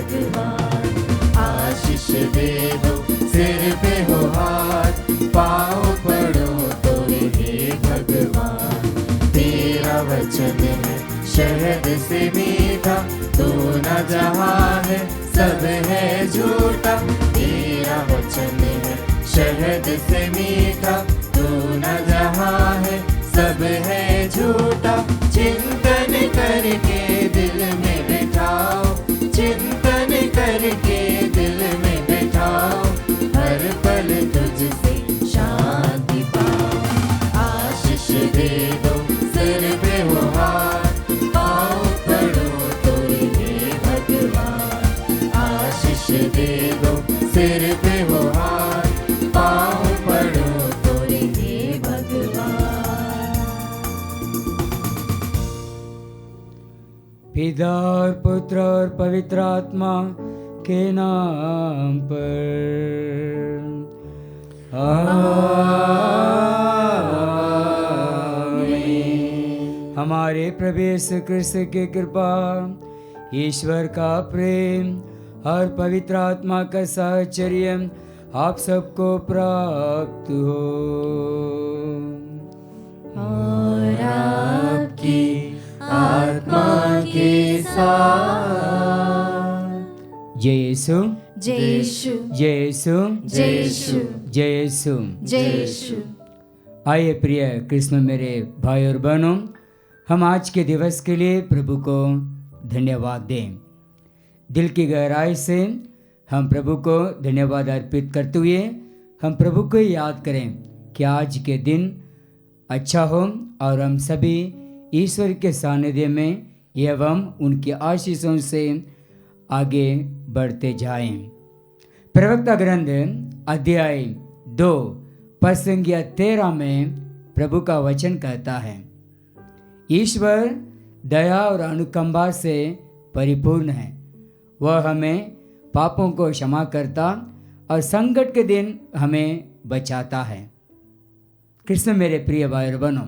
भगवान। आशीष दे दो, सिर पे हो हाथ, पाँव पड़ो तो हे भगवान। तेरा वचन है शहद से मीठा, तू न जहाँ है सब है झूठा। तेरा वचन है शहद से मीठा, तू न जहाँ है सब है झूठा। चिंतन करके दिल में बिठाओ, चिंतन करके दिल में बिठाओ, हर पल तुझसे शांति पाओ। आशीष दे दो, सिर पे हो हाथ, पाँव पड़ो तो हे भगवान। आशीष दे दो, सिर पे हो हाथ, पाँव पड़ो तो हे भगवान। पिता और पुत्र और पवित्र आत्मा के नाम पर आमीन। हमारे प्रभु यीशु क्रिस्त की कृपा, ईश्वर का प्रेम और पवित्र आत्मा का साहचर्य आप सबको प्राप्त हो। और आपकी आत्मा के साथ। जय यीशु, जय यीशु, जय यीशु, जय यीशु, जय यीशु। जय यीशु। आइए प्रिय कृष्ण मेरे भाई और बहनों, हम आज के दिवस के लिए प्रभु को धन्यवाद दें। दिल की गहराई से हम प्रभु को धन्यवाद अर्पित करते हुए हम प्रभु को याद करें कि आज के दिन अच्छा हो और हम सभी ईश्वर के सानिध्य में एवं उनकी आशीषों से आगे बढ़ते जाएं। प्रवक्ता ग्रंथ अध्याय 2 पद संख्या 13 में प्रभु का वचन कहता है, ईश्वर दया और अनुकंपा से परिपूर्ण है। वह हमें पापों को क्षमा करता और संकट के दिन हमें बचाता है। कृष्ण मेरे प्रिय भाई और बहनों,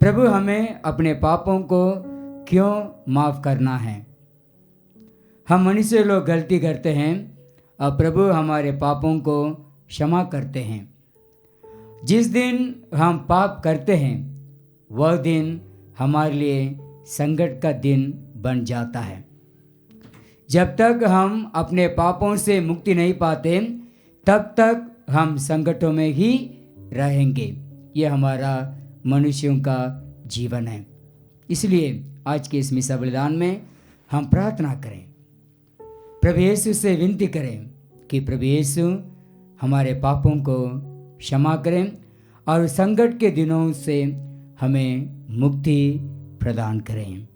प्रभु हमें अपने पापों को क्यों माफ करना है? हम मनुष्य लोग गलती करते हैं और प्रभु हमारे पापों को क्षमा करते हैं। जिस दिन हम पाप करते हैं वह दिन हमारे लिए संकट का दिन बन जाता है। जब तक हम अपने पापों से मुक्ति नहीं पाते तब तक हम संकटों में ही रहेंगे। ये हमारा मनुष्यों का जीवन है। इसलिए आज के इस मिसा बलिदान में हम प्रार्थना करें, प्रभु यीशु से विनती करें कि प्रभु यीशु हमारे पापों को क्षमा करें और संकट के दिनों से हमें मुक्ति प्रदान करें।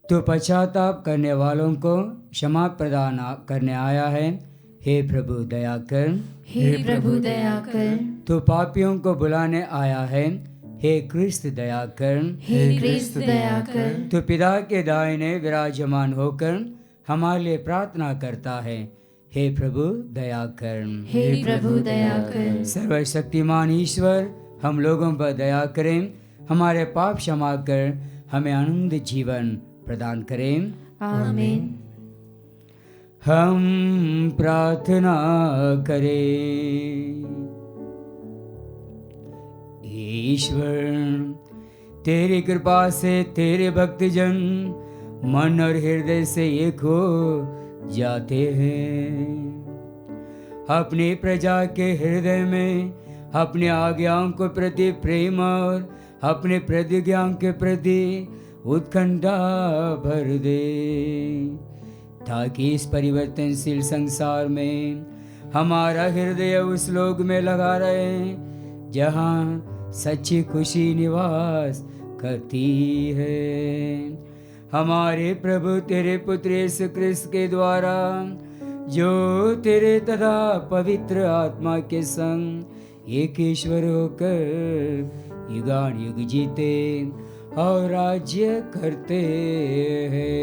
तो पश्चाताप करने वालों को क्षमा प्रदान करने आया है। हे प्रभु दया कर, हे प्रभु दया कर। तो पापियों को बुलाने आया है। हे क्रिस्त दया कर, हे क्रिस्त दया कर। तो पिता के दाहिने विराजमान होकर हमारे लिए प्रार्थना करता है। हे प्रभु दया कर, हे प्रभु दया कर। सर्वशक्तिमान ईश्वर हम लोगों पर दया करें, हमारे पाप क्षमा कर हमें आनंद जीवन प्रदान करें। आमीन। हम प्रार्थना करें। ईश्वर तेरी कृपा से तेरे भक्तजन मन और हृदय से एक हो जाते हैं। अपनी प्रजा के हृदय में अपनी आज्ञाओं के प्रति प्रेम और अपने प्रतिज्ञाओं के प्रति उत्कंठा भर दे, ताकि इस परिवर्तनशील संसार में हमारा हृदय उस लोक में लगा रहे जहाँ सच्ची खुशी निवास करती है। हमारे प्रभु तेरे पुत्र यीशु क्रिस्त के द्वारा जो तेरे तथा पवित्र आत्मा के संग एक ईश्वर होकर युगान युग जीते और राज्य करते हैं।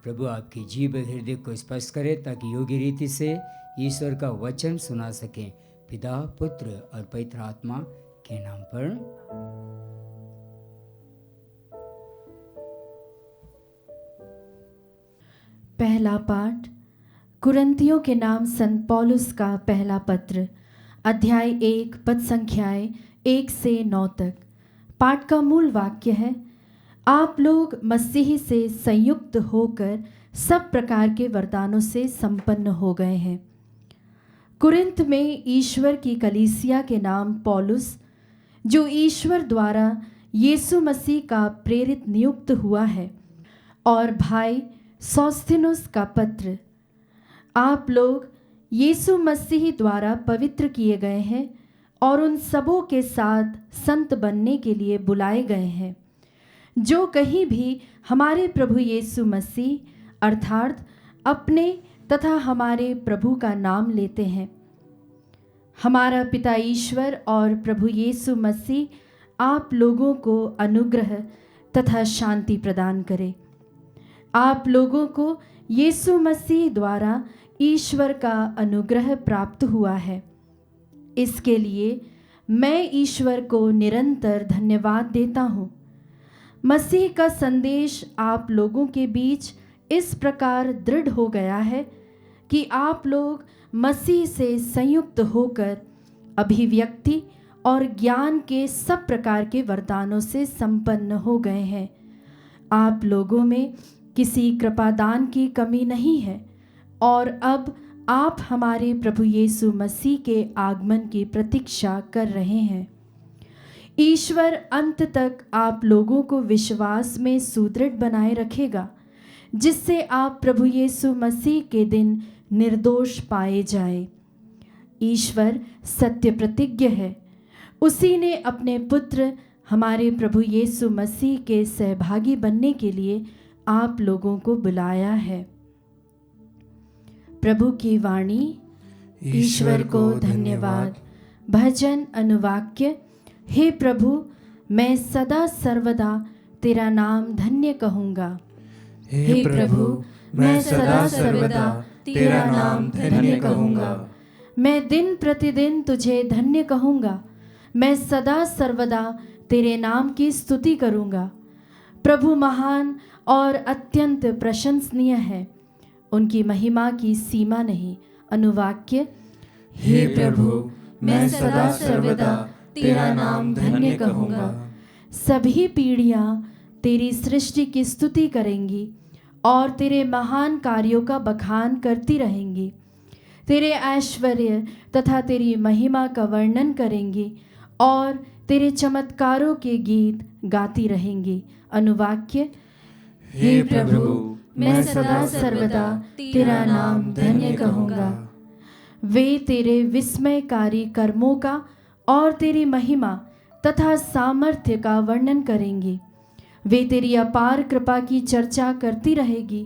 प्रभु आपकी जीव हृदय को स्पर्श करे ताकि योग्य रीति से ईश्वर का वचन सुना सकें। पिता, पुत्र और पवित्र आत्मा के नाम पर। पहला पाठ कुरिन्थियों के नाम संत पौलुस का पहला पत्र, अध्याय 1 पद संख्याएं 1 से 9 तक। पाठ का मूल वाक्य है, आप लोग मसीह से संयुक्त होकर सब प्रकार के वरदानों से संपन्न हो गए हैं। कुरिन्थ में ईश्वर की कलीसिया के नाम पौलुस, जो ईश्वर द्वारा यीशु मसीह का प्रेरित नियुक्त हुआ है, और भाई सोस्थिनुस का पत्र। आप लोग यीशु मसीह द्वारा पवित्र किए गए हैं और उन सबों के साथ संत बनने के लिए बुलाए गए हैं, जो कहीं भी हमारे प्रभु यीशु मसीह अर्थात अपने तथा हमारे प्रभु का नाम लेते हैं। हमारा पिता ईश्वर और प्रभु यीशु मसीह आप लोगों को अनुग्रह तथा शांति प्रदान करे। आप लोगों को यीशु मसीह द्वारा ईश्वर का अनुग्रह प्राप्त हुआ है। इसके लिए मैं ईश्वर को निरंतर धन्यवाद देता हूँ। मसीह का संदेश आप लोगों के बीच इस प्रकार दृढ़ हो गया है कि आप लोग मसीह से संयुक्त होकर अभिव्यक्ति और ज्ञान के सब प्रकार के वरदानों से संपन्न हो गए हैं। आप लोगों में किसी कृपादान की कमी नहीं है और अब आप हमारे प्रभु यीशु मसीह के आगमन की प्रतीक्षा कर रहे हैं। ईश्वर अंत तक आप लोगों को विश्वास में सुदृढ़ बनाए रखेगा, जिससे आप प्रभु यीशु मसीह के दिन निर्दोष पाए जाए। ईश्वर सत्य प्रतिज्ञ है। उसी ने अपने पुत्र हमारे प्रभु यीशु मसीह के सहभागी बनने के लिए आप लोगों को बुलाया है। प्रभु की वाणी। ईश्वर को धन्यवाद। भजन अनुवाक्य। हे प्रभु, मैं सदा सर्वदा तेरा नाम धन्य कहूँगा। हे प्रभु, मैं सदा सर्वदा तेरा नाम धन्य कहूँगा। मैं दिन प्रतिदिन तुझे धन्य कहूँगा। मैं सदा सर्वदा तेरे नाम की स्तुति करूँगा। प्रभु महान और अत्यंत प्रशंसनीय है, उनकी महिमा की सीमा नहीं। अनुवाक्य। हे प्रभु, मैं सदा सर्वदा तेरा नाम धन्य कहूँगा। सभी पीढ़ियाँ तेरी सृष्टि की स्तुति करेंगी और तेरे महान कार्यों का बखान करती रहेंगी। तेरे ऐश्वर्य तथा तेरी महिमा का वर्णन करेंगी और तेरे चमत्कारों के गीत गाती रहेंगी। अनुवाक्य। हे प्रभु, मैं सदा सर्वदा तेरा नाम धन्य कहूँगा। वे तेरे विस्मयकारी कर्मों का और तेरी महिमा तथा सामर्थ्य का वर्णन करेंगी। वे तेरी अपार कृपा की चर्चा करती रहेगी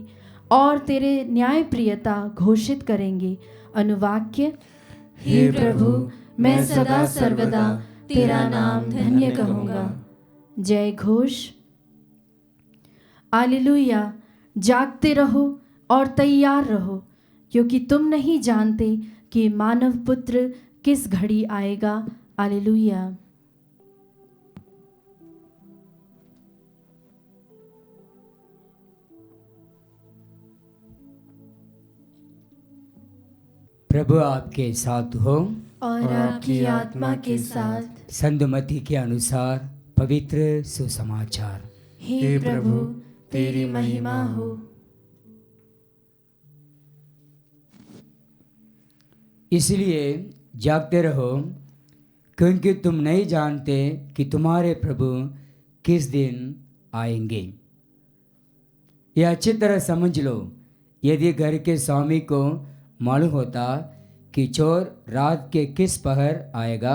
और तेरे न्यायप्रियता घोषित करेंगी। अनुवाक्य। हे प्रभु, मैं सदा सर्वदा तेरा नाम धन्य कहूँगा। जय घोष। हालेलुया। जागते रहो और तैयार रहो, क्योंकि तुम नहीं जानते कि मानव पुत्र किस घड़ी आएगा। हालेलुया। प्रभु आपके साथ हो और आपकी आत्मा के साथ। संत मत्ती के अनुसार पवित्र सुसमाचार। हे प्रभु, तेरी महिमा हो। इसलिए जागते रहो, क्योंकि तुम नहीं जानते कि तुम्हारे प्रभु किस दिन आएंगे। यह अच्छी तरह समझ लो, यदि घर के स्वामी को मालूम होता कि चोर रात के किस पहर आएगा,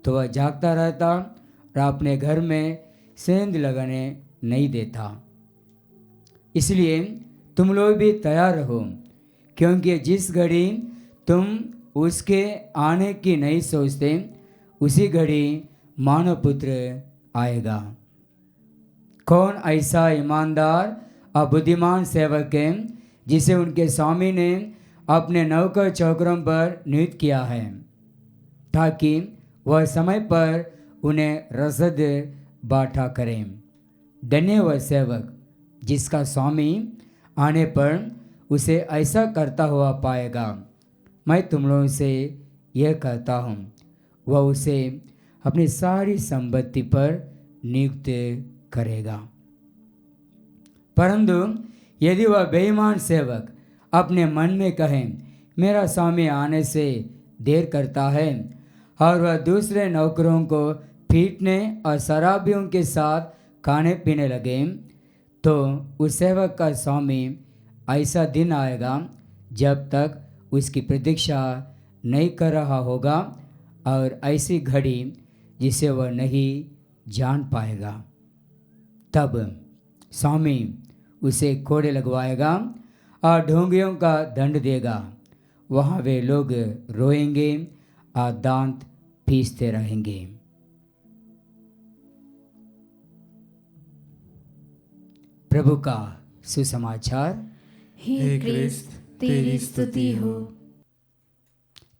तो वह जागता रहता और अपने घर में सेंध लगाने नहीं देता। इसलिए तुम लोग भी तैयार रहो, क्योंकि जिस घड़ी तुम उसके आने की नहीं सोचते उसी घड़ी मानव पुत्र आएगा। कौन ऐसा ईमानदार और बुद्धिमान सेवक है जिसे उनके स्वामी ने अपने नौकर चाकरों पर नियुक्त किया है, ताकि वह समय पर उन्हें रसद बांटा करें। धन्य वह सेवक जिसका स्वामी आने पर उसे ऐसा करता हुआ पाएगा। मैं तुम लोगों से यह कहता हूँ, वह उसे अपनी सारी संपत्ति पर नियुक्त करेगा। परंतु यदि वह बेईमान सेवक अपने मन में कहे, मेरा स्वामी आने से देर करता है, और वह दूसरे नौकरों को पीटने और शराबियों के साथ खाने पीने लगे, तो उस सेवक का स्वामी ऐसा दिन आएगा जब तक उसकी प्रतीक्षा नहीं कर रहा होगा, और ऐसी घड़ी जिसे वह नहीं जान पाएगा। तब स्वामी उसे कोड़े लगवाएगा और ढोंगियों का दंड देगा। वहाँ वे लोग रोएंगे और दांत पीसते रहेंगे। प्रभु का सुसमाचार। हे क्रिस्त तेरी स्तुति हो।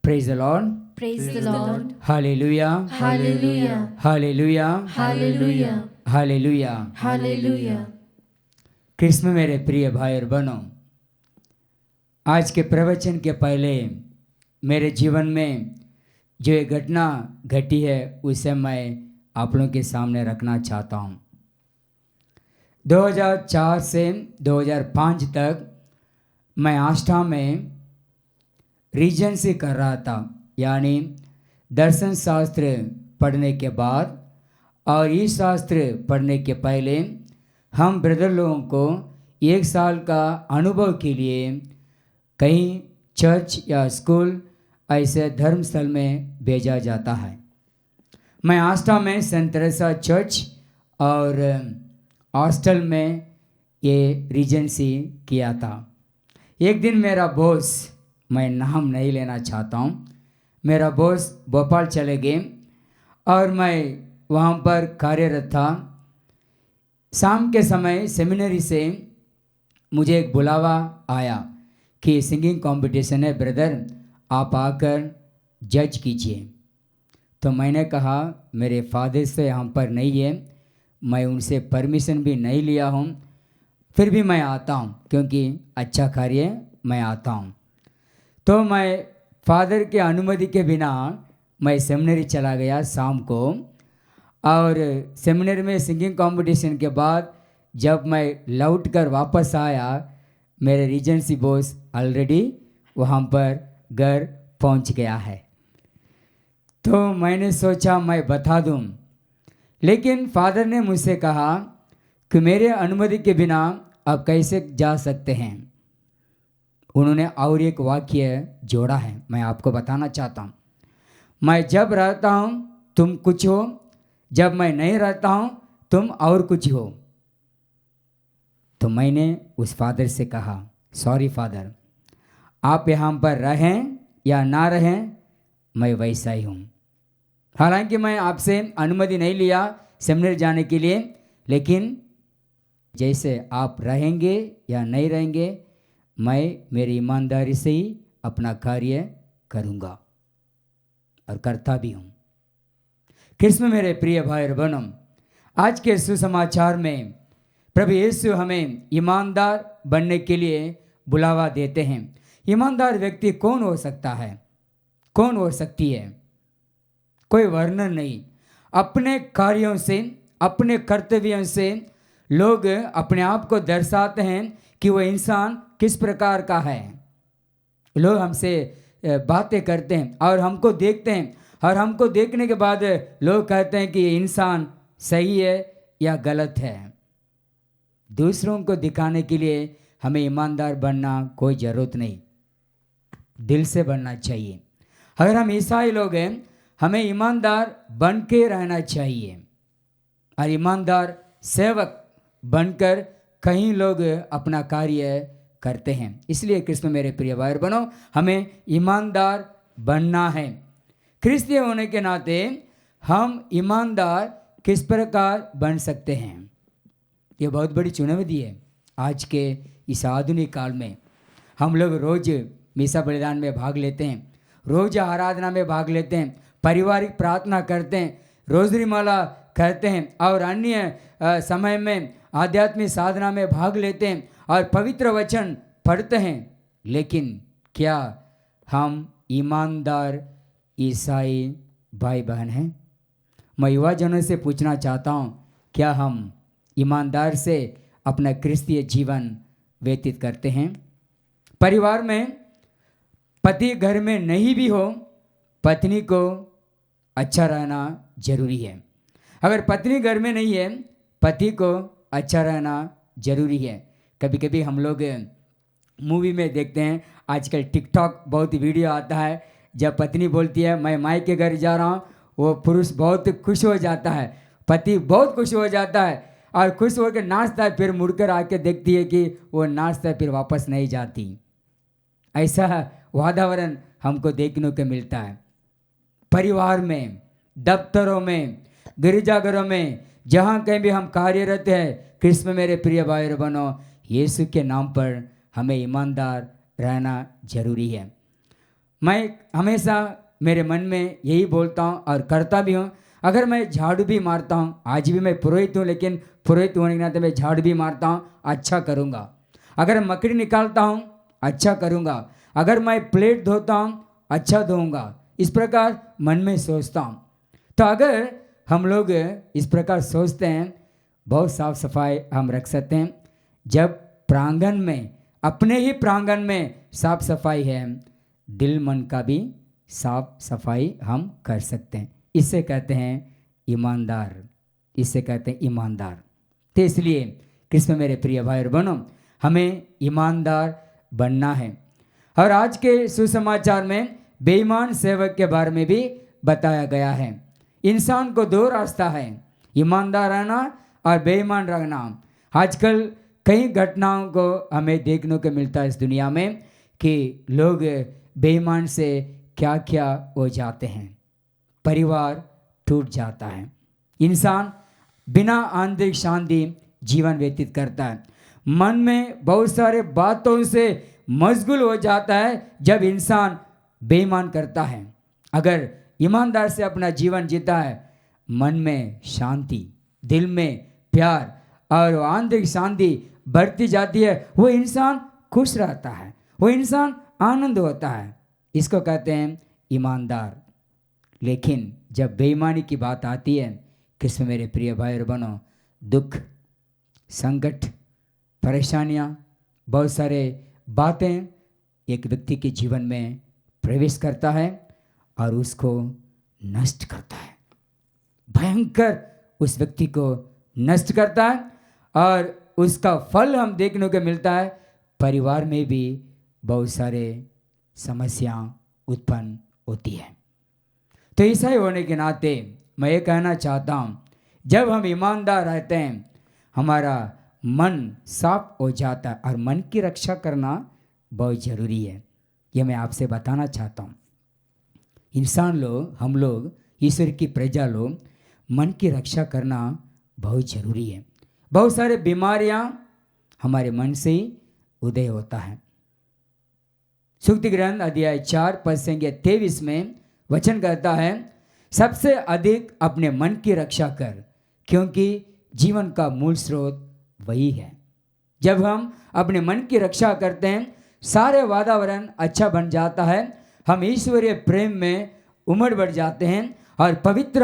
Praise the Lord. Praise the Lord. Hallelujah, hallelujah, hallelujah, hallelujah, hallelujah. Hallelujah. Krishna में मेरे प्रिय भाई और बहनों, आज के प्रवचन के पहले मेरे जीवन में जो एक घटना घटी है उसे मैं आप लोगों के सामने रखना चाहता हूँ। 2004 से 2005 तक मैं आष्टा में रीजेंसी कर रहा था, यानी दर्शन शास्त्र पढ़ने के बाद और ई शास्त्र पढ़ने के पहले हम ब्रदर लोगों को 1 साल का अनुभव के लिए कहीं चर्च या स्कूल ऐसे धर्मस्थल में भेजा जाता है। मैं आष्टा में सेंट तेरेसा चर्च और हॉस्टल में ये रीजेंसी किया था। एक दिन मेरा बॉस, मैं नाम नहीं लेना चाहता हूँ, मेरा बॉस भोपाल चले गए और मैं वहाँ पर कार्यरत था। शाम के समय सेमिनरी से मुझे एक बुलावा आया कि सिंगिंग कंपटीशन है ब्रदर, आप आकर जज कीजिए। तो मैंने कहा मेरे फादर से यहाँ पर नहीं है, मैं उनसे परमिशन भी नहीं लिया हूँ, फिर भी मैं आता हूँ क्योंकि अच्छा कार्य मैं आता हूँ। तो मैं फादर के अनुमति के बिना मैं सेमिनरी चला गया शाम को, और सेमिनरी में सिंगिंग कंपटीशन के बाद जब मैं लौट कर वापस आया, मेरे रीजेंसी बॉस ऑलरेडी वहाँ पर घर पहुँच गया है। तो मैंने सोचा मैं बता दूँ, लेकिन फादर ने मुझसे कहा कि मेरे अनुमति के बिना आप कैसे जा सकते हैं। उन्होंने और एक वाक्य जोड़ा है, मैं आपको बताना चाहता हूँ। मैं जब रहता हूँ तुम कुछ हो, जब मैं नहीं रहता हूँ तुम और कुछ हो। तो मैंने उस फादर से कहा, सॉरी फादर, आप यहाँ पर रहें या ना रहें मैं वैसा ही हूँ। हालांकि मैं आपसे अनुमति नहीं लिया सेमिनर जाने के लिए, लेकिन जैसे आप रहेंगे या नहीं रहेंगे मैं मेरी ईमानदारी से ही अपना कार्य करूँगा और करता भी हूँ। कृष्ण मेरे प्रिय भाई और बहनों, आज के सुसमाचार में प्रभु यीशु हमें ईमानदार बनने के लिए बुलावा देते हैं। ईमानदार व्यक्ति कौन हो सकता है, कौन हो सकती है? कोई वर्णन नहीं। अपने कार्यों से, अपने कर्तव्यों से लोग अपने आप को दर्शाते हैं कि वह इंसान किस प्रकार का है। लोग हमसे बातें करते हैं और हमको देखते हैं, और हमको देखने के बाद लोग कहते हैं कि ये इंसान सही है या गलत है। दूसरों को दिखाने के लिए हमें ईमानदार बनना कोई ज़रूरत नहीं, दिल से बनना चाहिए। अगर हम ईसाई लोग हैं, हमें ईमानदार बन के रहना चाहिए, और ईमानदार सेवक बनकर कहीं लोग अपना कार्य करते हैं। इसलिए कृष्ण मेरे प्रिय भाई और बहनों, हमें ईमानदार बनना है। क्रिस्तीय होने के नाते हम ईमानदार किस प्रकार बन सकते हैं? ये बहुत बड़ी चुनौती है। आज के इस आधुनिक काल में हम लोग रोज मीसा बलिदान में भाग लेते हैं, रोज आराधना में भाग लेते हैं, पारिवारिक प्रार्थना करते हैं, रोजरी माला करते हैं और अन्य समय में आध्यात्मिक साधना में भाग लेते हैं और पवित्र वचन पढ़ते हैं। लेकिन क्या हम ईमानदार ईसाई भाई बहन हैं? मैं युवा जनों से पूछना चाहता हूँ, क्या हम ईमानदार से अपना क्रिस्तीय जीवन व्यतीत करते हैं? परिवार में पति घर में नहीं भी हो, पत्नी को अच्छा रहना जरूरी है। अगर पत्नी घर में नहीं है, पति को अच्छा रहना जरूरी है। कभी कभी हम लोग मूवी में देखते हैं, आजकल टिकटॉक बहुत वीडियो आता है, जब पत्नी बोलती है मैं मायके के घर जा रहा हूँ, वो पुरुष बहुत खुश हो जाता है, पति बहुत खुश हो जाता है और खुश होकर नाचता है, फिर मुड़कर आके देखती है कि वो नाचता है, फिर वापस नहीं जाती। ऐसा वातावरण हमको देखने को मिलता है। परिवार में, दफ्तरों में, गिरजाघरों में, जहाँ कहीं भी हम कार्यरत हैं, कृष्ण मेरे प्रिय भाई और बहनों, यीशु के नाम पर हमें ईमानदार रहना जरूरी है। मैं हमेशा मेरे मन में यही बोलता हूँ और करता भी हूँ। अगर मैं झाड़ू भी मारता हूँ, आज भी मैं पुरोहित हूँ, लेकिन पुरोहित होने के नाते मैं झाड़ू भी मारता हूँ, अच्छा करूँगा। अगर मकड़ी निकालता हूँ, अच्छा करूँगा। अगर मैं प्लेट धोता हूँ, अच्छा धोऊंगा। इस प्रकार मन में सोचता हूँ। तो अगर हम लोग इस प्रकार सोचते हैं, बहुत साफ सफाई हम रख सकते हैं। जब प्रांगण में, अपने ही प्रांगण में साफ सफाई है, दिल मन का भी साफ सफाई हम कर सकते हैं। इसे कहते हैं ईमानदार, इसे कहते हैं ईमानदार। तो इसलिए कृष्ण मेरे प्रिय भाई और बहनों, हमें ईमानदार बनना है। और आज के सुसमाचार में बेईमान सेवक के बारे में भी बताया गया है। इंसान को दो रास्ता है, ईमानदार रहना और बेईमान रहना। आजकल कई घटनाओं को हमें देखने को मिलता है इस दुनिया में कि लोग बेईमान से क्या क्या हो जाते हैं। परिवार टूट जाता है, इंसान बिना आंतरिक शांति जीवन व्यतीत करता है, मन में बहुत सारे बातों से मशगूल हो जाता है जब इंसान बेईमान करता है। अगर ईमानदार से अपना जीवन जीता है, मन में शांति, दिल में प्यार और आंतरिक शांति बढ़ती जाती है। वो इंसान खुश रहता है, वो इंसान आनंद होता है। इसको कहते हैं ईमानदार। लेकिन जब बेईमानी की बात आती है, कृष्ण मेरे प्रिय भाई और बहनों, दुख, संकट, परेशानियाँ, बहुत सारे बातें एक व्यक्ति के जीवन में प्रवेश करता है और उसको नष्ट करता है, भयंकर उस व्यक्ति को नष्ट करता है। और उसका फल हम देखने को मिलता है, परिवार में भी बहुत सारे समस्याएं उत्पन्न होती है। तो ईसाई होने के नाते मैं ये कहना चाहता हूँ, जब हम ईमानदार रहते हैं, हमारा मन साफ हो जाता है और मन की रक्षा करना बहुत ज़रूरी है। ये मैं आपसे बताना चाहता हूँ। इंसान लोग, हम लोग, ईश्वर की प्रजा लोग, मन की रक्षा करना बहुत ज़रूरी है। बहुत सारे बीमारियाँ हमारे मन से ही उदय होता है। सूक्ति ग्रंथ अध्याय 4 पद संख्या 23 में वचन कहता है, सबसे अधिक अपने मन की रक्षा कर, क्योंकि जीवन का मूल स्रोत वही है। जब हम अपने मन की रक्षा करते हैं, सारे वातावरण अच्छा बन जाता है, हम ईश्वरीय प्रेम में उमड़ बढ़ जाते हैं और पवित्र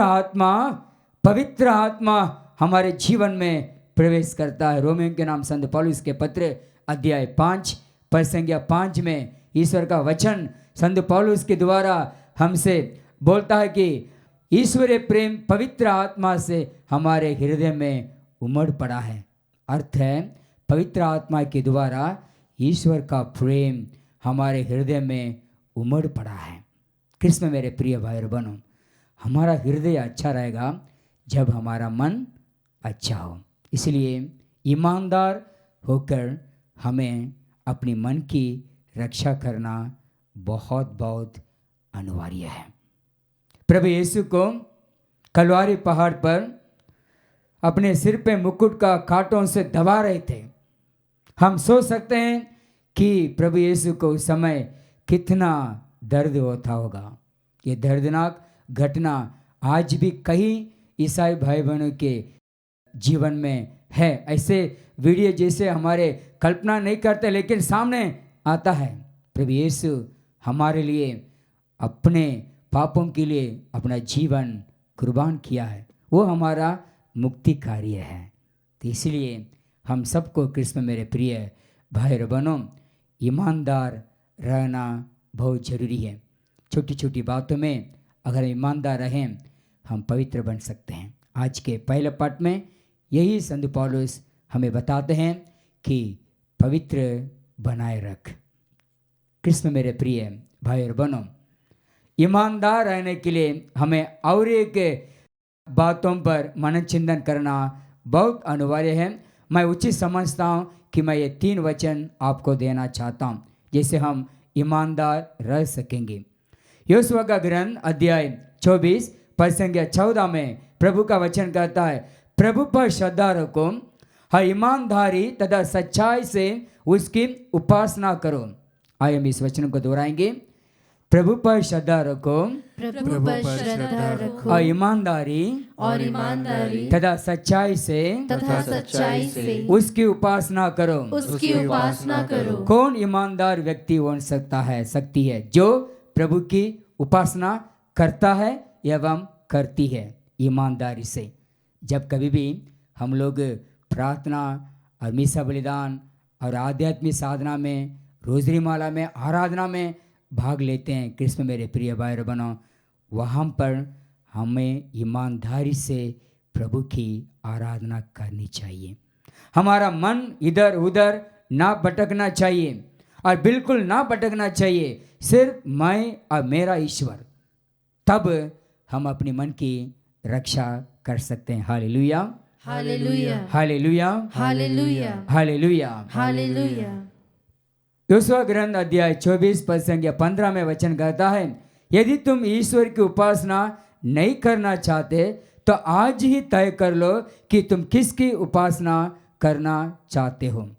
आत्मा हमारे जीवन में प्रवेश करता है। रोमियों के नाम संत पौलुस के पत्र अध्याय 5 पद संख्या 5 में ईश्वर का वचन संत पौलुस के द्वारा हमसे बोलता है कि ईश्वरीय प्रेम पवित्र आत्मा से हमारे हृदय में उमड़ पड़ा है। अर्थ है, पवित्र आत्मा के द्वारा ईश्वर का प्रेम हमारे हृदय में उमड़ पड़ा है। कृष्ण मेरे प्रिय भाई और बहनों, हमारा हृदय अच्छा रहेगा जब हमारा मन अच्छा हो। इसलिए ईमानदार होकर हमें अपने मन की रक्षा करना बहुत बहुत अनिवार्य है। प्रभु यीशु को कलवारी पहाड़ पर अपने सिर पे मुकुट का कांटों से दबा रहे थे। हम सोच सकते हैं कि प्रभु यीशु को उस समय कितना दर्द होता होगा। ये दर्दनाक घटना आज भी कई ईसाई भाई बहनों के जीवन में है। ऐसे वीडियो जैसे हमारे कल्पना नहीं करते, लेकिन सामने आता है। प्रभु यीशु हमारे लिए अपने पापों के लिए अपना जीवन कुर्बान किया है। वो हमारा मुक्ति कार्य है। तो इसलिए हम सबको कृष्ण मेरे प्रिय भाई और बहनों ईमानदार रहना बहुत ज़रूरी है। छोटी छोटी बातों में अगर ईमानदार रहें हम पवित्र बन सकते हैं। आज के पहले पाठ में यही संत पौलुस हमें बताते हैं कि पवित्र बनाए रख। कृष्ण मेरे प्रिय भाई और बहनों ईमानदार रहने के लिए हमें और एक बातों पर मनन चिंतन करना बहुत अनिवार्य है। मैं उचित समझता हूँ कि मैं ये 3 वचन आपको देना चाहता हूँ जिससे हम ईमानदार रह सकेंगे। योशुआ का ग्रंथ अध्याय 24 पद संख्या 14 में प्रभु का वचन कहता है, प्रभु पर श्रद्धा रखो, हर ईमानदारी तथा सच्चाई से उसकी उपासना करो। आइए हम इस वचन को दोहराएंगे। प्रभु पर श्रद्धा रखो, प्रभु पर श्रद्धा रखो और ईमानदारी तथा सच्चाई से उसकी उपासना करो। उसकी उपासना करो। कौन ईमानदार व्यक्ति बन सकता है, सकती है? जो प्रभु की उपासना करता है एवं करती है ईमानदारी से। जब कभी भी हम लोग प्रार्थना और मिसा बलिदान और आध्यात्मिक साधना में, रोजरी माला में, आराधना में भाग लेते हैं, कृष्ण मेरे प्रिय भाई और बहनों, वहाँ पर हमें ईमानदारी से प्रभु की आराधना करनी चाहिए। हमारा मन इधर उधर ना भटकना चाहिए और बिल्कुल ना भटकना चाहिए, सिर्फ मैं और मेरा ईश्वर। तब हम अपने मन की रक्षा कर सकते हैं। Hallelujah, hallelujah, hallelujah, hallelujah, hallelujah, hallelujah. Yoshua ग्रंथ अध्याय 24 पद संख्या 15 में वचन कहता है, यदि तुम ईश्वर की उपासना नहीं करना चाहते तो आज ही तय कर लो कि तुम किसकी उपासना करना चाहते हो।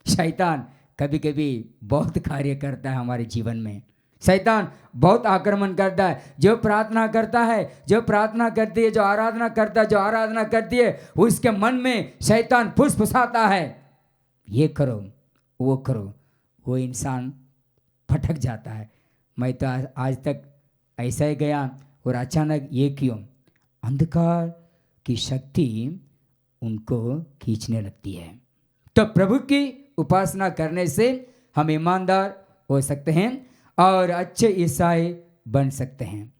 शैतान कभी कभी बहुत कार्य करता है हमारे जीवन में। शैतान बहुत आक्रमण करता है। जो प्रार्थना करता है, जो प्रार्थना करती है, जो आराधना करता है, जो आराधना करती है, उसके मन में शैतान फुसफुसाता है, ये करो वो करो। वो इंसान भटक जाता है। मैं तो आज तक ऐसा ही गया और अचानक ये क्यों? अंधकार की शक्ति उनको खींचने लगती है। तो प्रभु की उपासना करने से हम ईमानदार हो सकते हैं और अच्छे ईसाई बन सकते हैं।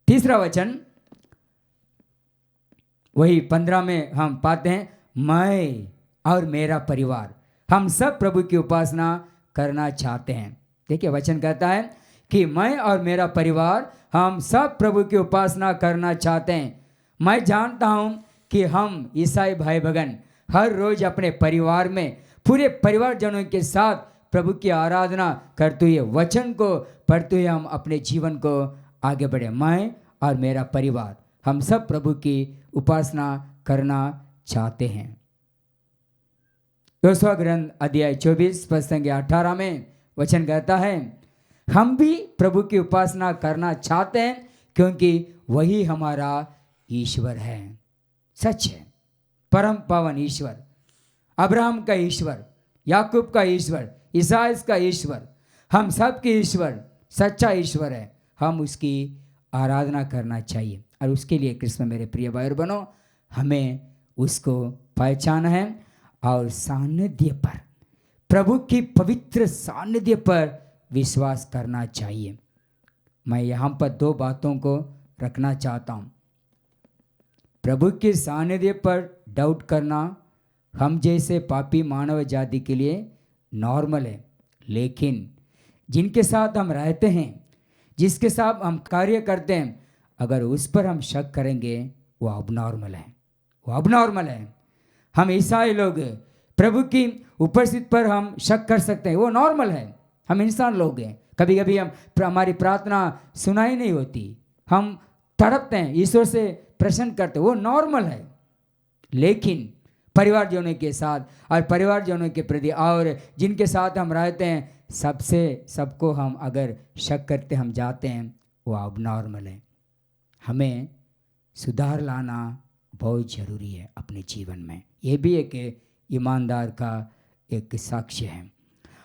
तीसरा वचन वही 15 में हम पाते हैं, मैं और मेरा परिवार हम सब प्रभु की उपासना करना चाहते हैं। देखिए वचन कहता है कि मैं और मेरा परिवार हम सब प्रभु की उपासना करना चाहते हैं। मैं जानता हूँ कि हम ईसाई भाई बहन हर रोज अपने परिवार में पूरे परिवारजनों के साथ प्रभु की आराधना करते हुए, वचन को पढ़ते हुए हम अपने जीवन को आगे बढ़े। मैं और मेरा परिवार हम सब प्रभु की उपासना करना चाहते हैं। योशुआ ग्रंथ अध्याय 24 पद संख्या 18 में वचन कहता है, हम भी प्रभु की उपासना करना चाहते हैं क्योंकि वही हमारा ईश्वर है। सच है, परम पावन ईश्वर, अब्राहम का ईश्वर, याकूब का ईश्वर, इसहाक का ईश्वर, हम सब के ईश्वर सच्चा ईश्वर है। हम उसकी आराधना करना चाहिए और उसके लिए कृष्ण मेरे प्रिय भाई और बहनों हमें उसको पहचान है और सानिध्य पर, प्रभु की पवित्र सानिध्य पर विश्वास करना चाहिए। मैं यहाँ पर 2 बातों को रखना चाहता हूँ। प्रभु के सानिध्य पर डाउट करना हम जैसे पापी मानव जाति के लिए नॉर्मल है, लेकिन जिनके साथ हम रहते हैं, जिसके साथ हम कार्य करते हैं, अगर उस पर हम शक करेंगे वो अब नॉर्मल है, वो अब नॉर्मल है। हम ईसाई लोग प्रभु की उपस्थिति पर हम शक कर सकते हैं, वो नॉर्मल है। हम इंसान लोग हैं, कभी कभी हमारी प्रार्थना सुनाई नहीं होती, हम तड़पते हैं, ईश्वर से प्रश्न करते हैं, वो नॉर्मल है। लेकिन परिवारजनों के साथ और परिवारजनों के प्रति और जिनके साथ हम रहते हैं सबको हम अगर शक करते हम जाते हैं, वो अब नॉर्मल है। हमें सुधार लाना बहुत ज़रूरी है अपने जीवन में। ये भी एक ईमानदार का एक साक्ष्य है।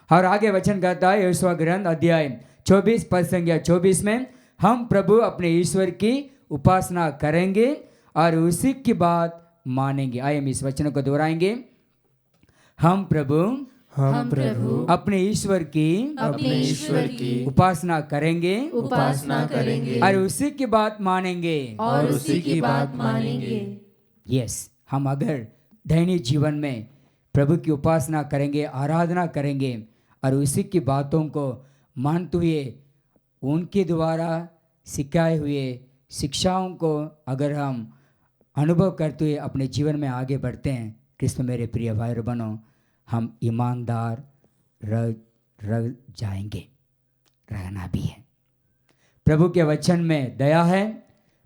और आगे वचन कहता है यहोशुआ ग्रंथ अध्याय 24 पद संख्या 24 में, हम प्रभु अपने ईश्वर की उपासना करेंगे और उसी की बात मानेंगे। आइए हम इस वचन को दोहराएंगे। हम प्रभु अपने ईश्वर की उपासना करेंगे और उसी की बात मानेंगे। यस, हम अगर दैनिक जीवन में प्रभु की उपासना करेंगे, आराधना करेंगे और उसी की बातों को मानते हुए उनके द्वारा सिखाए हुए शिक्षाओं को अगर हम अनुभव करते हुए अपने जीवन में आगे बढ़ते हैं, कृष्ण मेरे प्रिय भाई और बहनों, हम ईमानदार रह जाएंगे। रहना भी है। प्रभु के वचन में दया है,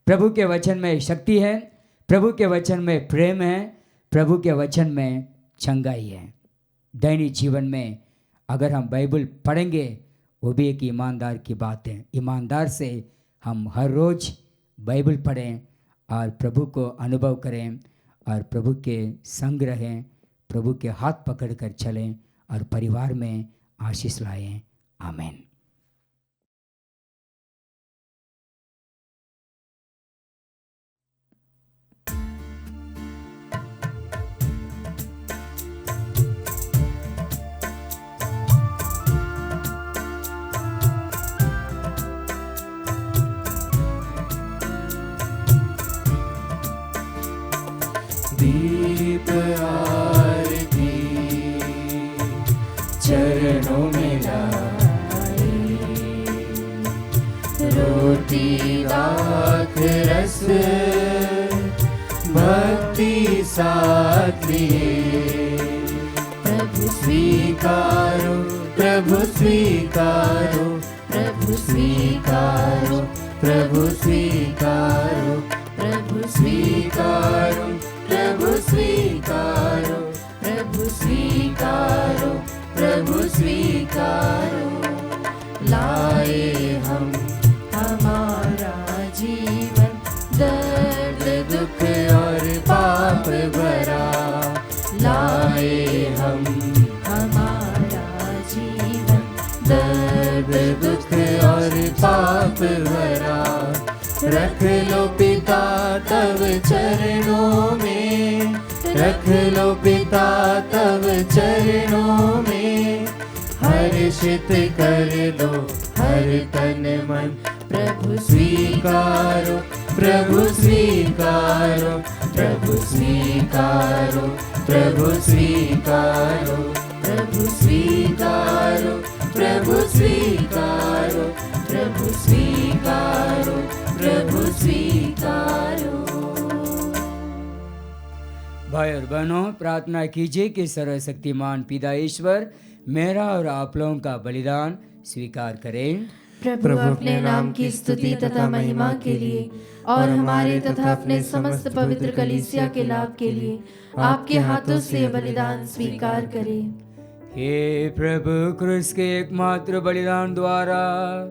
प्रभु के वचन में शक्ति है, प्रभु के वचन में प्रेम है, प्रभु के वचन में चंगाई है। दैनिक जीवन में अगर हम बाइबल पढ़ेंगे, वो भी एक ईमानदार की बात है। ईमानदार से हम हर रोज़ बाइबल पढ़ें और प्रभु को अनुभव करें और प्रभु के संग रहें, प्रभु के हाथ पकड़कर चलें और परिवार में आशीष लाएं। आमीन। दीप आरती चरणों में लाई, रोटी दाख रस भक्ति साथ लिए। प्रभु स्वीकारो, प्रभु स्वीकारो, प्रभु स्वीकारो, प्रभु स्वीकारो, प्रभु स्वीकारो, प्रभु स्वीकारो, प्रभु स्वीकारो, प्रभु स्वीकारो। लाए हम हमारा जीवन दर्द दुख और पाप भरा, लाए हम हमारा जीवन दर्द दुख और पाप भरा। रख लो पिता तव चरणों में, रख लो पिता तव चरणों में, हर्षित कर दो हर तन मन। प्रभु स्वीकारो, प्रभु स्वीकारो, प्रभु स्वीकारो, प्रभु स्वीकारो, प्रभु स्वीकारो, प्रभु स्वीकारो, प्रभु स्वीकारो, प्रभु स्वीकारो। भाई और बहनों, प्रार्थना कीजिए कि सर्वशक्तिमान पिता ईश्वर मेरा और आप लोगों का बलिदान स्वीकार करें। प्रभु अपने नाम की स्तुति तथा महिमा के लिए और हमारे तथा अपने समस्त पवित्र कलीसिया के लाभ के लिए आपके हाथों से बलिदान स्वीकार करें। हे प्रभु, क्रूस के एकमात्र बलिदान द्वारा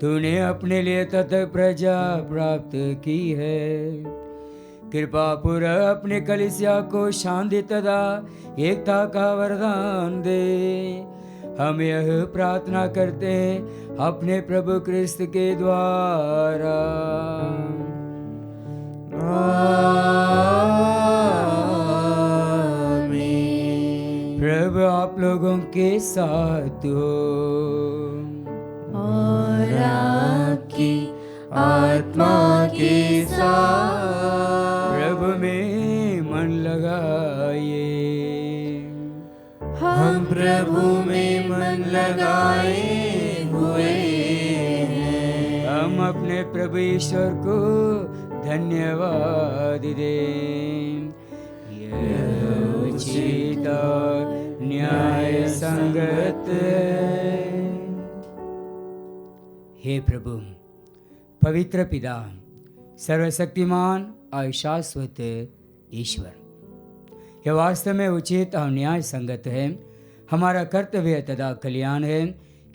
तूने अपने लिए तथा प्रजा प्राप्त की है। कृपा पूर्वक अपने कलीसिया को शांति तथा एकता का वरदान दे। हम यह प्रार्थना करते हैं अपने प्रभु क्रिस्त के द्वारा। आमीन। प्रभु आप लोगों के साथ हो और आपकी आत्मा के साथ। प्रभु में मन लगाइए। हम प्रभु में मन लगाए हुए हैं। हम अपने प्रभु ईश्वर को धन्यवाद दें। यह उचित और न्याय संगत है। हे प्रभु, पवित्र पिता, सर्वशक्तिमान और शाश्वत ईश्वर, यह वास्तव में उचित और न्याय संगत है, हमारा कर्तव्य तथा कल्याण है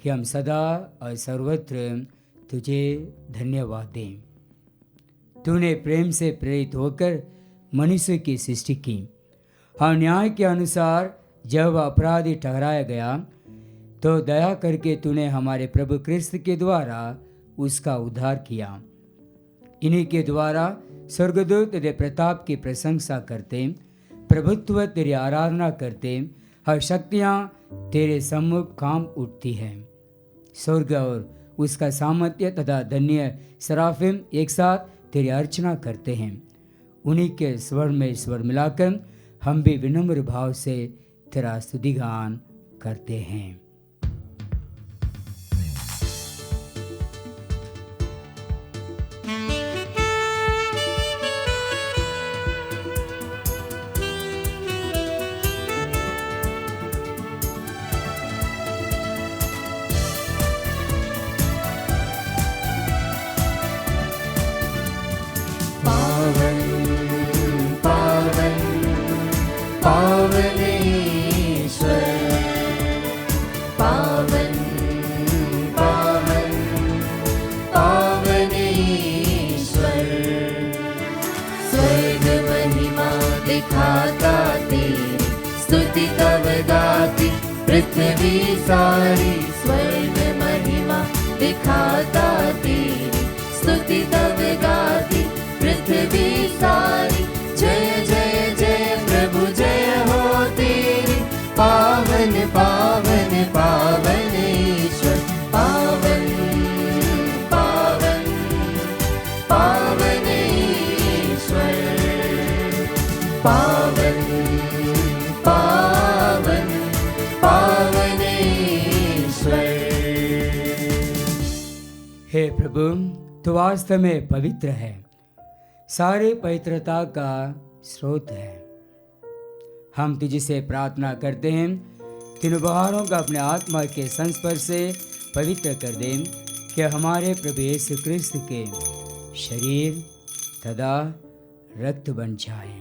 कि हम सदा और सर्वत्र तुझे धन्यवाद दें। तूने प्रेम से प्रेरित होकर मनुष्य की सृष्टि की और न्याय के अनुसार जब अपराधी ठहराया गया तो दया करके तूने हमारे प्रभु क्रिस्त के द्वारा उसका उद्धार किया। इन्हीं के द्वारा स्वर्गदूत तेरे प्रताप की प्रशंसा करते, प्रभुत्व तेरी आराधना करते और शक्तियाँ तेरे सम्मुख काम उठती हैं। स्वर्ग और उसका सामर्थ्य तथा धन्य सराफिम एक साथ तेरी अर्चना करते हैं। उन्हीं के स्वर में स्वर मिलाकर हम भी विनम्र भाव से तेरा स्तुतिगान करते हैं। पृथ्वी सारी स्वर्ग महिमा दिखाता तेरी स्तुति तब गाती पृथ्वी सारी। जय जय जय प्रभु जय हो तेरी, पावन पावन पावन ईश्वर, पावन पावन पावन ईश्वर, पावन पावन हे प्रभु, तू वास्तव में पवित्र है, सारे पवित्रता का स्रोत है। हम तुझसे प्रार्थना करते हैं, तीनों बहारों का अपने आत्मा के संस्पर्श से पवित्र कर दें कि हमारे प्रभु यीशु क्रिस्त के शरीर तथा रक्त बन जाए।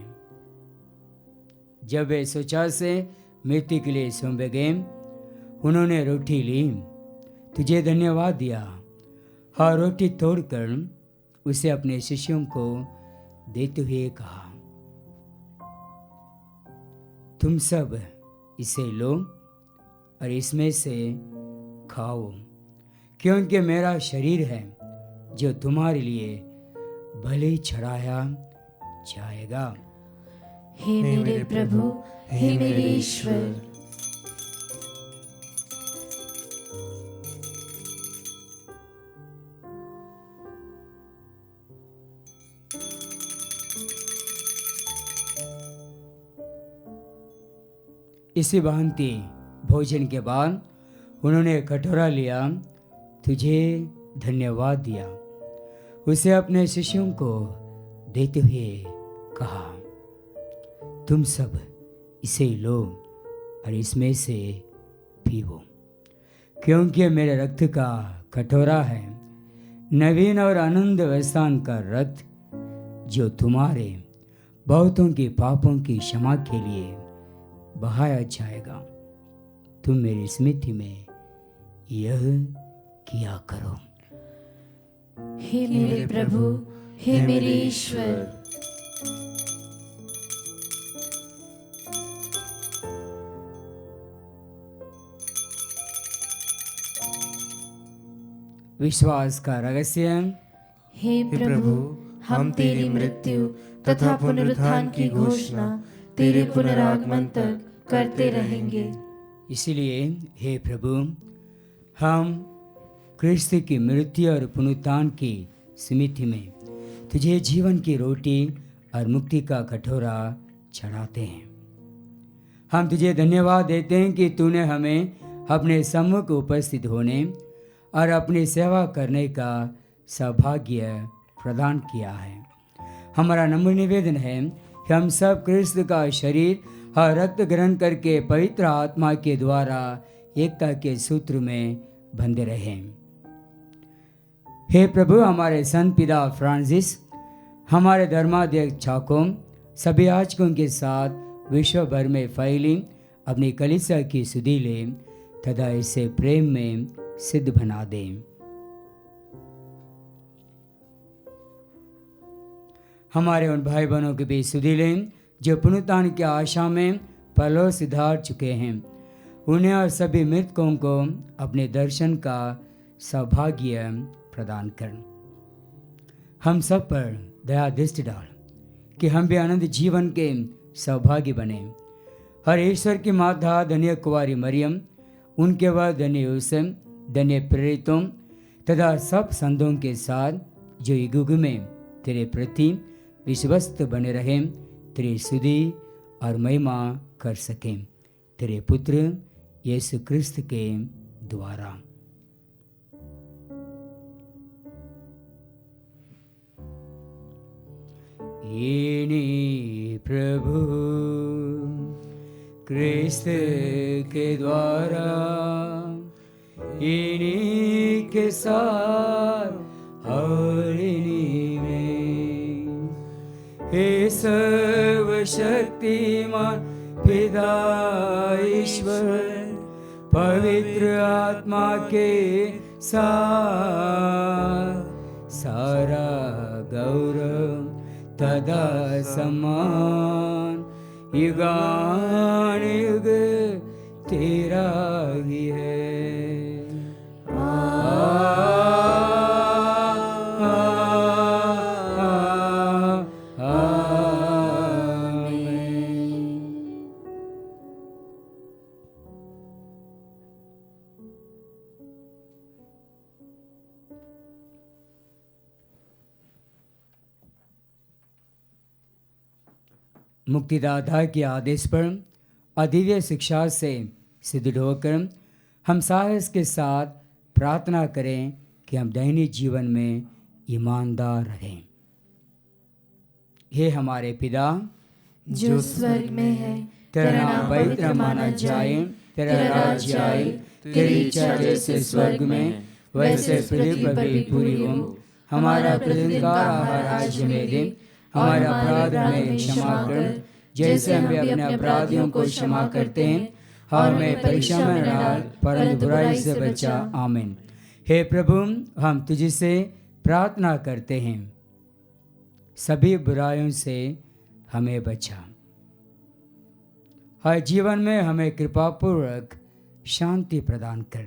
जब वे सोचा से मृत्यु के लिए सौंपे गए, उन्होंने रोटी ली, तुझे धन्यवाद दिया और रोटी तोड़कर उसे अपने शिष्यों को देते हुए कहा, तुम सब इसे लो और इसमें से खाओ, क्योंकि मेरा शरीर है जो तुम्हारे लिए भले चढ़ाया जाएगा। हे मेरे प्रभु, हे मेरे ईश्वर, इसी भांति भोजन के बाद उन्होंने कटोरा लिया, तुझे धन्यवाद दिया, उसे अपने शिष्यों को देते हुए कहा, तुम सब इसे लो और इसमें से पीओ, क्योंकि मेरे रक्त का कटोरा है, नवीन और आनंद व्यवस्थान का रक्त, जो तुम्हारे बहुतों के पापों की क्षमा के लिए बहाया जाएगा। तुम मेरी स्मृति में यह किया करो। हे मेरे प्रभु, हे मेरे ईश्वर, विश्वास का रहस्य। हे प्रभु, हम तेरी मृत्यु तथा पुनरुत्थान की घोषणा तेरे पुनरागमन तक करते रहेंगे। इसलिए हे प्रभु, हम क्रिस्त की मृत्यु और पुनरुत्थान की स्मृति में तुझे जीवन की रोटी और मुक्ति का कटोरा चढ़ाते हैं। हम तुझे धन्यवाद देते हैं कि तूने हमें अपने सम्मुख उपस्थित होने और अपनी सेवा करने का सौभाग्य प्रदान किया है। हमारा नम्र निवेदन है कि हम सब क्रिस्त का शरीर और रक्त ग्रहण करके पवित्र आत्मा के द्वारा एकता के सूत्र में बंधे रहें। हे प्रभु, हमारे संत पिता फ्रांसिस, हमारे धर्माध्यक्ष छाकोम, सभी याजकों के साथ विश्व भर में फैली अपनी कलीसिया की सुधि ले तथा इसे प्रेम में सिद्ध बना दें। हमारे उन भाई बहनों के बीच सुधि लें जो पुनरुत्थान की आशा में परलोक सिधार चुके हैं, उन्हें और सभी मृतकों को अपने दर्शन का सौभाग्य प्रदान कर। हम सब पर दया दृष्टि डाल कि हम भी आनंद जीवन के सौभाग्य बने। हर ईश्वर की माता धन्य कुंवारी मरियम, उनके बाद धन्य यूसुफ, धन्य प्रेरितों तथा सब संतों के साथ जो युग में तेरे प्रति विश्वस्त बने रहें, तेरी स्तुति और महिमा कर सकें, तेरे पुत्र यीशु क्रिस्त के द्वारा। इन्हीं प्रभु क्रिस्त के द्वारा, इन्हीं के साथ और इन्हीं में, हे सर्वशक्तिमान पिता ईश्वर, पवित्र आत्मा के साथ सारा गौरव तथा सम्मान युगानुयुग तेरा ही है। मुक्तिदाता के आदेश पर अदिव्य शिक्षा से सिद्ध होकर हम साहस के साथ प्रार्थना करें कि हम दैनिक जीवन में ईमानदार रहें। हे हमारे पिता जो स्वर्ग में है, तेरा नाम पवित्र माना जाए, तेरा राज्य आए, तेरी इच्छा जैसे स्वर्ग में वैसे पृथ्वी पर भी पूरी हो। हमारा प्रतिदिन का आहार आज हमें दे, हमारा अपराध हमें क्षमा कर जैसे हम भी अपने अपराधियों को क्षमा करते हैं, और हमें परीक्षा में न डाल परंतु बुराई से बचा। आमीन। हे प्रभु, हम तुझसे प्रार्थना करते हैं, सभी बुराइयों से हमें बचा। हर जीवन में हमें कृपापूर्वक शांति प्रदान कर।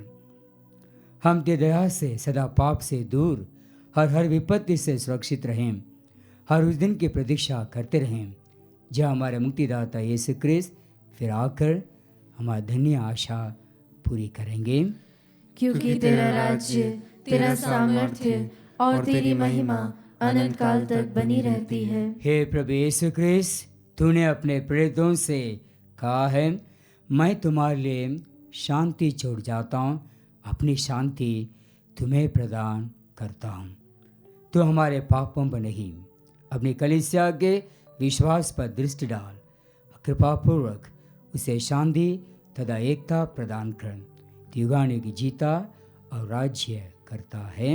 हम तेरी दया से सदा पाप से दूर और हर विपत्ति से सुरक्षित रहें। हर उस दिन की प्रतीक्षा करते रहें जब हमारे मुक्तिदाता यीशु क्रिस्त फिर आकर हमारी धन्य आशा पूरी करेंगे। क्योंकि तेरा राज्य, तेरा सामर्थ्य और तेरी महिमा अनंत काल तक बनी रहती है। हे प्रभु यीशु क्रिस्त, तूने अपने प्रेरितों से कहा है, मैं तुम्हारे लिए शांति छोड़ जाता हूँ, अपनी शांति तुम्हें प्रदान करता हूँ। तो हमारे पापों पर नहीं, अपनी कलीसिया के विश्वास पर दृष्टि डाल, कृपापूर्वक उसे शांति तथा एकता प्रदान कर। युगानुयुग जीता और राज्य करता है।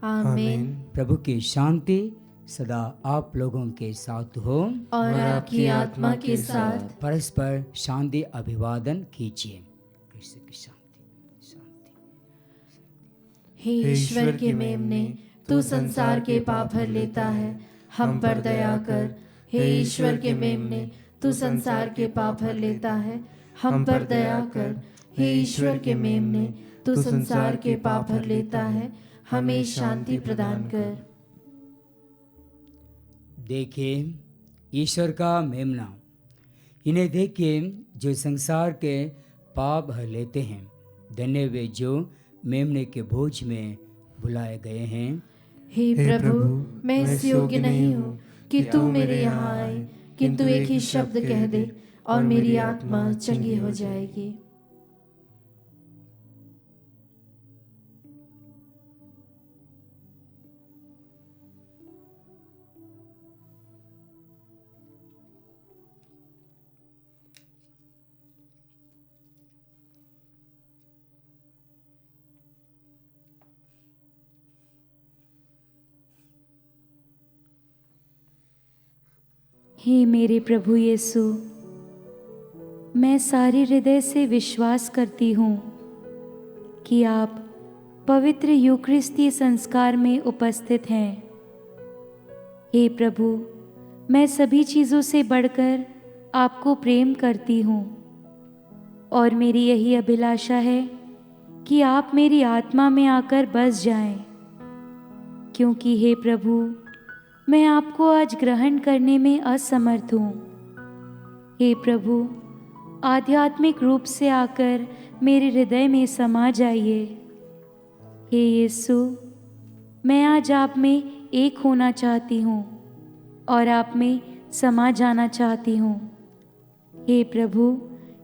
आमीन। प्रभु की शांति सदा आप लोगों के साथ हो और आपकी आत्मा के साथ। परस्पर शांति अभिवादन कीजिए। कृष्ण की शांति शांति। हे ईश्वर के मेमने, तू संसार के पाप हर लेता है, हम पर दया कर। हे ईश्वर के मेमने, तू संसार के पाप हर लेता है, हम पर दया कर। हे ईश्वर के मेमने, तू संसार के पाप हर लेता है, हमें शांति प्रदान कर। देखिए ईश्वर का मेमना, इन्हें देखिए जो संसार के पाप हर लेते हैं। धन्य वे जो मेमने के भोज में बुलाए गए हैं। हे प्रभु, मैं इस योग्य नहीं हूँ कि तू मेरे यहाँ आए, किंतु एक ही शब्द कह दे और मेरी आत्मा चंगी हो जाएगी। हे मेरे प्रभु यीशु, मैं सारे हृदय से विश्वास करती हूँ कि आप पवित्र यूकरिस्ती संस्कार में उपस्थित हैं। हे प्रभु, मैं सभी चीज़ों से बढ़कर आपको प्रेम करती हूँ और मेरी यही अभिलाषा है कि आप मेरी आत्मा में आकर बस जाएं, क्योंकि हे प्रभु, मैं आपको आज ग्रहण करने में असमर्थ हूँ। हे प्रभु, आध्यात्मिक रूप से आकर मेरे हृदय में समा जाइए। हे यीशु, मैं आज आप में एक होना चाहती हूँ और आप में समा जाना चाहती हूँ। हे प्रभु,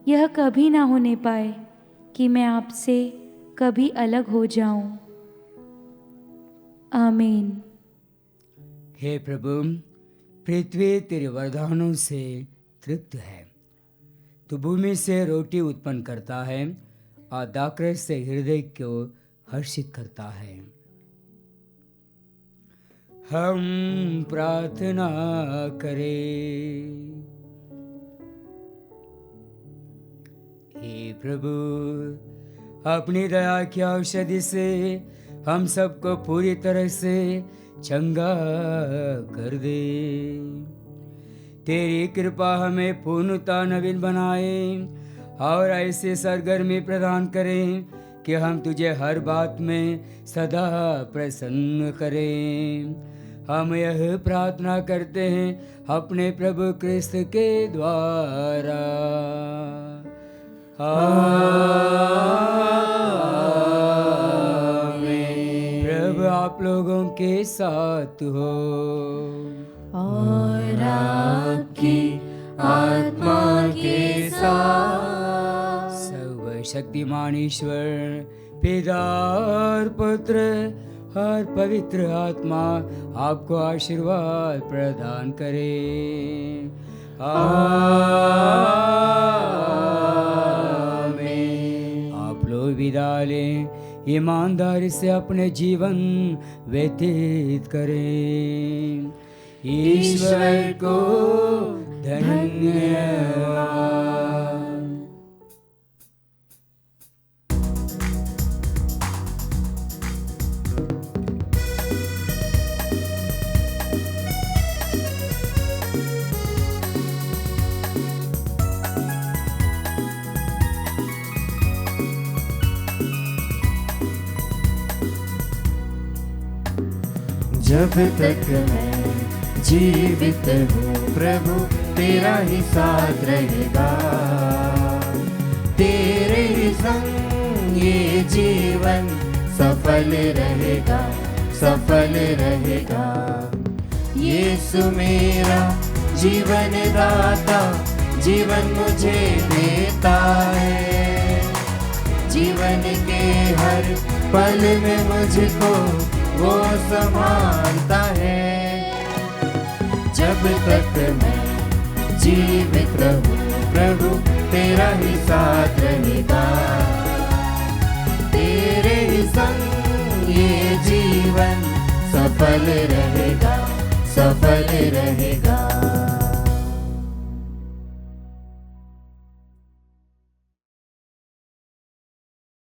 यह कभी ना होने पाए कि मैं आपसे कभी अलग हो जाऊं। आमीन। हे प्रभु, पृथ्वी तेरे वरदानों से तृप्त है। तू भूमि से रोटी उत्पन्न करता है और दाखरस से हृदय को हर्षित करता है। हम प्रार्थना करें। हे प्रभु, अपनी दया की औषधि से हम सबको पूरी तरह से चंगा कर दे। तेरी कृपा हमें पूर्णता नवीन बनाए और ऐसे सरगर्मी प्रदान करें कि हम तुझे हर बात में सदा प्रसन्न करें। हम यह प्रार्थना करते हैं अपने प्रभु क्रिस्त के द्वारा। आमीन। प्रभु आप लोगों के साथ हो और आपकी आत्मा के साथ। सर्वशक्तिमान ईश्वर पिता और पुत्र और पवित्र आत्मा आपको आशीर्वाद प्रदान करे। आमीन। आप लोग विदा लें, ईमानदारी से अपने जीवन व्यतीत करें। ईश्वर को धन्यवाद। जब तक मैं जीवित हूँ प्रभु तेरा ही साथ रहेगा, तेरे ही संग ये जीवन सफल रहेगा, सफल रहेगा। यीशु मेरा जीवन दाता, जीवन मुझे देता है, जीवन के हर पल में मुझको वो संभालता है। जब तक मैं जीवित रहूं प्रभु तेरा ही साथ रहेगा, तेरे ही संग ये जीवन सफल रहेगा, सफल रहेगा।